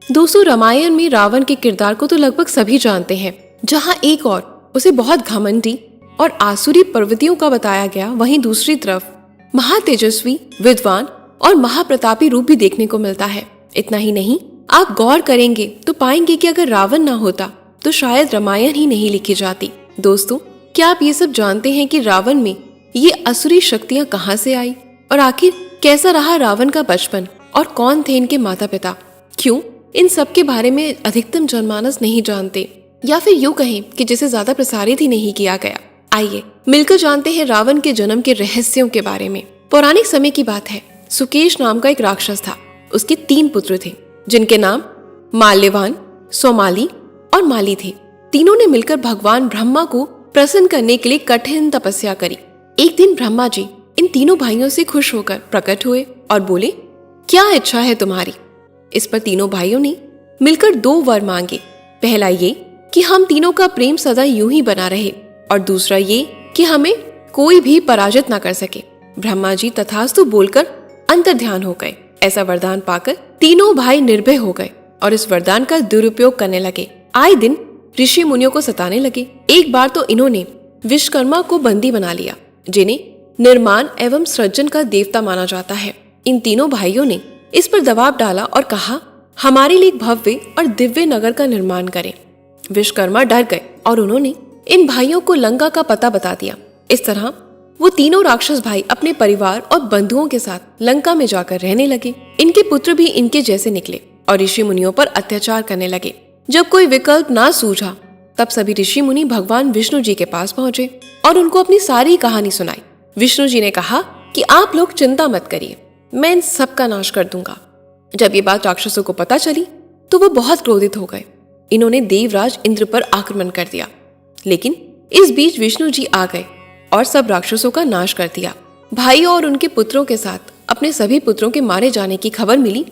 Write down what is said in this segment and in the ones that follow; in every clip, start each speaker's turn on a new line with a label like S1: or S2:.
S1: दोस्तों, रामायण में रावण के किरदार को तो लगभग सभी जानते हैं। जहाँ एक और उसे बहुत घमंडी और आसुरी प्रवृत्तियों का बताया गया, वहीं दूसरी तरफ महातेजस्वी, विद्वान और महाप्रतापी रूप भी देखने को मिलता है। इतना ही नहीं, आप गौर करेंगे तो पाएंगे कि अगर रावण ना होता तो शायद रामायण ही नहीं लिखी जाती। दोस्तों, क्या आप ये सब जानते हैं कि रावण में ये असुरी शक्तियां कहाँ से आई और आखिर कैसा रहा रावण का बचपन और कौन थे इनके माता पिता? क्यों इन सब के बारे में अधिकतम जनमानस नहीं जानते, या फिर यूं कहें कि जिसे ज्यादा प्रसारित ही नहीं किया गया। आइए मिलकर जानते हैं रावण के जन्म के रहस्यों के बारे में। पौराणिक समय की बात है। सुकेश नाम का एक राक्षस था। उसके 3 पुत्र थे जिनके नाम माल्यवान, सोमाली और माली थे। तीनों ने मिलकर भगवान ब्रह्मा को प्रसन्न करने के लिए कठिन तपस्या करी। एक दिन ब्रह्मा जी इन तीनों भाइयों से खुश होकर प्रकट हुए और बोले, क्या इच्छा है तुम्हारी? इस पर तीनों भाइयों ने मिलकर 2 वर मांगे। पहला ये कि हम तीनों का प्रेम सदा यूं ही बना रहे, और दूसरा ये कि हमें कोई भी पराजित ना कर सके। ब्रह्मा जी तथास्तु बोलकर अंतर्ध्यान हो गए। ऐसा वरदान पाकर तीनों भाई निर्भय हो गए और इस वरदान का दुरुपयोग करने लगे। आए दिन ऋषि मुनियों को सताने लगे। एक बार तो इन्होंने विश्वकर्मा को बंदी बना लिया, जिन्हें निर्माण एवं सृजन का देवता माना जाता है। इन तीनों भाइयों ने इस पर दबाव डाला और कहा, हमारे लिए एक भव्य और दिव्य नगर का निर्माण करें। विश्वकर्मा डर गए और उन्होंने इन भाइयों को लंका का पता बता दिया। इस तरह वो तीनों राक्षस भाई अपने परिवार और बंधुओं के साथ लंका में जाकर रहने लगे। इनके पुत्र भी इनके जैसे निकले और ऋषि मुनियों पर अत्याचार करने लगे। जब कोई विकल्प ना सूझा तब सभी ऋषि मुनि भगवान विष्णु जी के पास पहुंचे और उनको अपनी सारी कहानी सुनाई। विष्णु जी ने कहा कि आप लोग चिंता मत करिए, मैं इन सब का नाश कर दूंगा। जब ये बात राक्षसों को पता चली तो वो बहुत क्रोधित हो गए। इन्होंने देवराज इंद्र पर आक्रमण कर दिया, लेकिन इस बीच विष्णु जी आ गए और सब राक्षसों का नाश कर दिया। भाइयों और उनके पुत्रों के साथ अपने सभी पुत्रों के मारे जाने की खबर मिली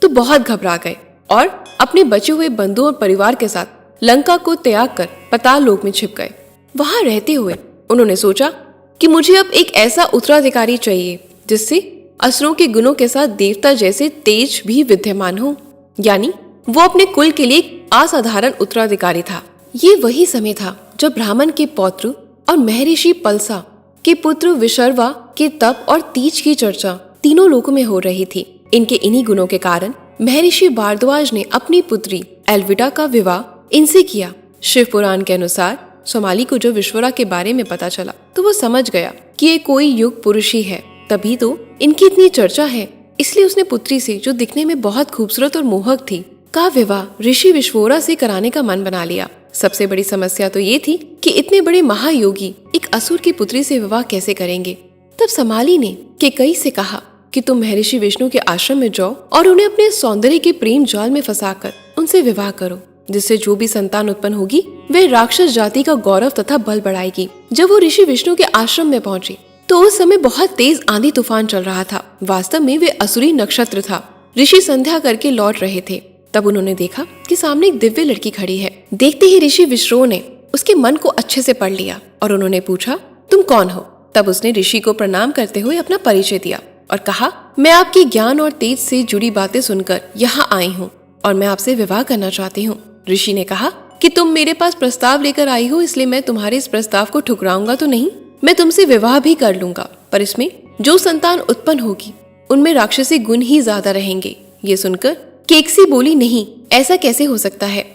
S1: तो बहुत घबरा गए और अपने बचे हुए बंधु और परिवार के साथ लंका को त्याग कर पाताल लोक में छिप गए। वहां रहते हुए उन्होंने सोचा कि मुझे अब एक ऐसा उत्तराधिकारी चाहिए जिससे असुरों के गुणों के साथ देवता जैसे तेज भी विद्यमान हो। यानी वो अपने कुल के लिए एक असाधारण उत्तराधिकारी था। ये वही समय था जब ब्राह्मण के पौत्र और महर्षि पलसा के पुत्र विशर्वा के तप और तीज की चर्चा तीनों लोकों में हो रही थी। इनके इन्हीं गुणों के कारण महर्षि भारद्वाज ने अपनी पुत्री एल्विडा का विवाह इनसे किया। शिव पुराण के अनुसार सोमाली को जब विश्वरा के बारे में पता चला तो वो समझ गया कि ये कोई युग पुरुष ही है, तभी तो इनकी इतनी चर्चा है। इसलिए उसने पुत्री से, जो दिखने में बहुत खूबसूरत और मोहक थी, का विवाह ऋषि विश्वरा से कराने का मन बना लिया। सबसे बड़ी समस्या तो ये थी कि इतने बड़े महायोगी एक असुर की पुत्री से विवाह कैसे करेंगे। तब सोमाली ने केकई से कहा कि तुम महर्षि विष्णु के आश्रम में जाओ और उन्हें अपने सौंदर्य के प्रेम जाल में फंसाकर उनसे विवाह करो, जिससे जो भी संतान उत्पन्न होगी वह राक्षस जाति का गौरव तथा बल बढ़ाएगी। जब वो ऋषि विष्णु के आश्रम में पहुंची तो उस समय बहुत तेज आंधी तूफान चल रहा था। वास्तव में वे असुरी नक्षत्र था। ऋषि संध्या करके लौट रहे थे। तब उन्होंने देखा कि सामने एक दिव्य लड़की खड़ी है। देखते ही ऋषि विश्रो ने उसके मन को अच्छे से पढ़ लिया और उन्होंने पूछा, तुम कौन हो? तब उसने ऋषि को प्रणाम करते हुए अपना परिचय दिया और कहा, मैं आपके ज्ञान और तेज से जुड़ी बातें सुनकर यहाँ आई हूँ और मैं आपसे विवाह करना चाहती हूँ। ऋषि ने कहा कि तुम मेरे पास प्रस्ताव लेकर आई हो, इसलिए मैं तुम्हारे इस प्रस्ताव को ठुकराऊंगा तो नहीं। मैं तुमसे विवाह भी कर लूंगा, पर इसमें जो संतान उत्पन्न होगी उनमें राक्षसी गुण ही ज्यादा रहेंगे। ये सुनकर केकसी बोली, नहीं, ऐसा कैसे हो सकता है?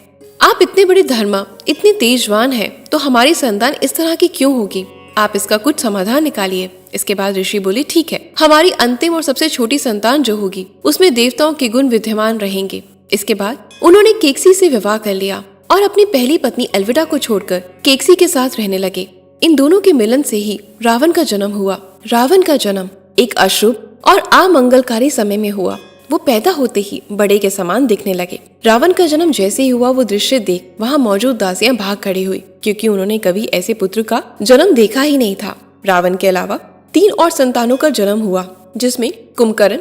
S1: आप इतने बड़े धर्मा, इतने तेजवान हैं, तो हमारी संतान इस तरह की क्यों होगी? आप इसका कुछ समाधान निकालिए। इसके बाद ऋषि बोले, ठीक है, हमारी अंतिम और सबसे छोटी संतान जो होगी उसमें देवताओं के गुण विद्यमान रहेंगे। इसके बाद उन्होंने केकसी से विवाह कर लिया और अपनी पहली पत्नी एल्विडा को छोड़कर केकसी के साथ रहने लगे। इन दोनों के मिलन से ही रावण का जन्म हुआ। रावण का जन्म एक अशुभ और अमंगलकारी समय में हुआ। वो पैदा होते ही बड़े के समान दिखने लगे। रावण का जन्म जैसे ही हुआ, वो दृश्य देख वहाँ मौजूद दासियां भाग खड़ी हुई, क्योंकि उन्होंने कभी ऐसे पुत्र का जन्म देखा ही नहीं था। रावण के अलावा 3 और संतानों का जन्म हुआ, जिसमें कुंभकर्ण,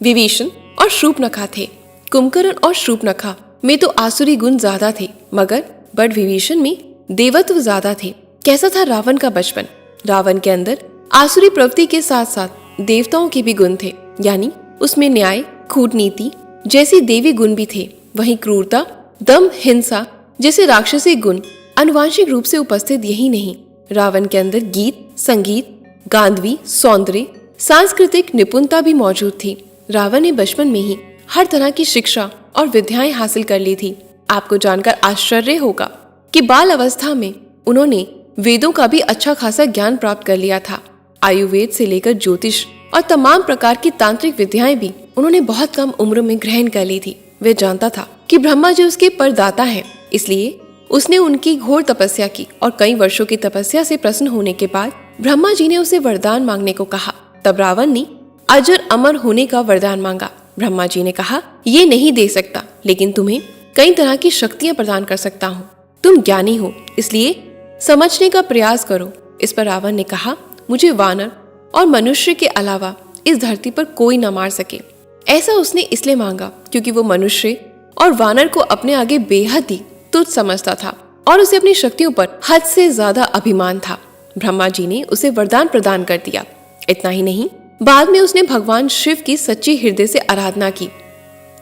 S1: विभीषण और शूर्पणखा थे। कुंभकर्ण और शूर्पणखा में तो आसुरी गुण ज्यादा थे, मगर बट विभीषण में देवत्व ज्यादा थे। कैसा था रावण का बचपन? रावण के अंदर आसुरी प्रवृत्ति के साथ साथ देवताओं के भी गुण थे, यानी उसमें न्याय, कूटनीति जैसी देवी गुण भी थे। वहीं क्रूरता, दम, हिंसा जैसे राक्षसी गुण आनुवांशिक रूप से उपस्थित यही नहीं, रावण के अंदर गीत, संगीत, गांधवी, सौंदर्य, सांस्कृतिक निपुणता भी मौजूद थी। रावण ने बचपन में ही हर तरह की शिक्षा और विद्याएं हासिल कर ली थी। आपको जानकर आश्चर्य होगा कि बाल अवस्था में उन्होंने वेदों का भी अच्छा खासा ज्ञान प्राप्त कर लिया था। आयुर्वेद से लेकर ज्योतिष और तमाम प्रकार की तांत्रिक विद्याएं भी उन्होंने बहुत कम उम्र में ग्रहण कर ली थी। वे जानता था कि ब्रह्मा जी उसके परदाता हैं, इसलिए उसने उनकी घोर तपस्या की और कई वर्षों की तपस्या से प्रसन्न होने के बाद ब्रह्मा जी ने उसे वरदान मांगने को कहा। तब रावण ने अजर अमर होने का वरदान मांगा। ब्रह्मा जी ने कहा, ये नहीं दे सकता, लेकिन तुम्हें कई तरह की शक्तियां प्रदान कर सकता हूँ। तुम ज्ञानी हो, इसलिए समझने का प्रयास करो। इस पर रावण ने कहा, मुझे वानर और मनुष्य के अलावा इस धरती पर कोई न मार सके। ऐसा उसने इसलिए मांगा क्योंकि वो मनुष्य और वानर को अपने आगे बेहद ही तुच्छ समझता था और उसे अपनी शक्तियों पर हद से ज्यादा अभिमान था। ब्रह्मा जी ने उसे वरदान प्रदान कर दिया। इतना ही नहीं, बाद में उसने भगवान शिव की सच्ची हृदय से आराधना की।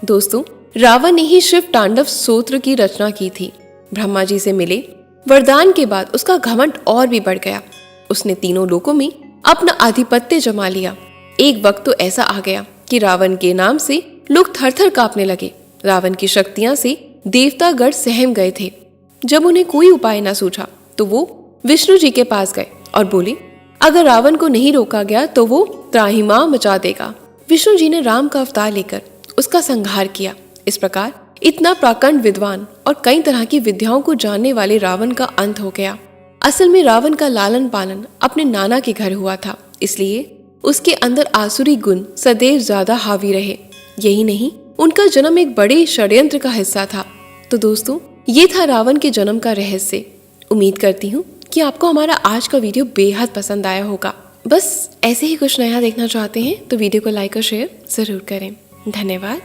S1: दोस्तों, रावण ने ही शिव तांडव स्तोत्र की रचना की थी। ब्रह्मा जी से मिले वरदान के बाद उसका घमंड और भी बढ़ गया। उसने तीनों लोकों में अपना आधिपत्य जमा लिया। एक वक्त तो ऐसा आ गया कि रावण के नाम से लोग थर थर कांपने लगे। रावण की शक्तियां से देवतागण सहम गए थे। जब उन्हें कोई उपाय न सूझा तो वो विष्णु जी के पास गए और बोले, अगर रावण को नहीं रोका गया तो वो त्राहिमाम मचा देगा। विष्णु जी ने राम का अवतार लेकर उसका संहार किया। इस प्रकार इतना प्राकंड विद्वान और कई तरह की विद्याओं को जानने वाले रावण का अंत हो गया। असल में रावण का लालन पालन अपने नाना के घर हुआ था, इसलिए उसके अंदर आसुरी गुण सदैव ज्यादा हावी रहे। यही नहीं, उनका जन्म एक बड़े षड्यंत्र का हिस्सा था। तो दोस्तों, ये था रावण के जन्म का रहस्य। उम्मीद करती हूँ कि आपको हमारा आज का वीडियो बेहद पसंद आया होगा। बस ऐसे ही कुछ नया देखना चाहते हैं तो वीडियो को लाइक और शेयर जरूर करें। धन्यवाद।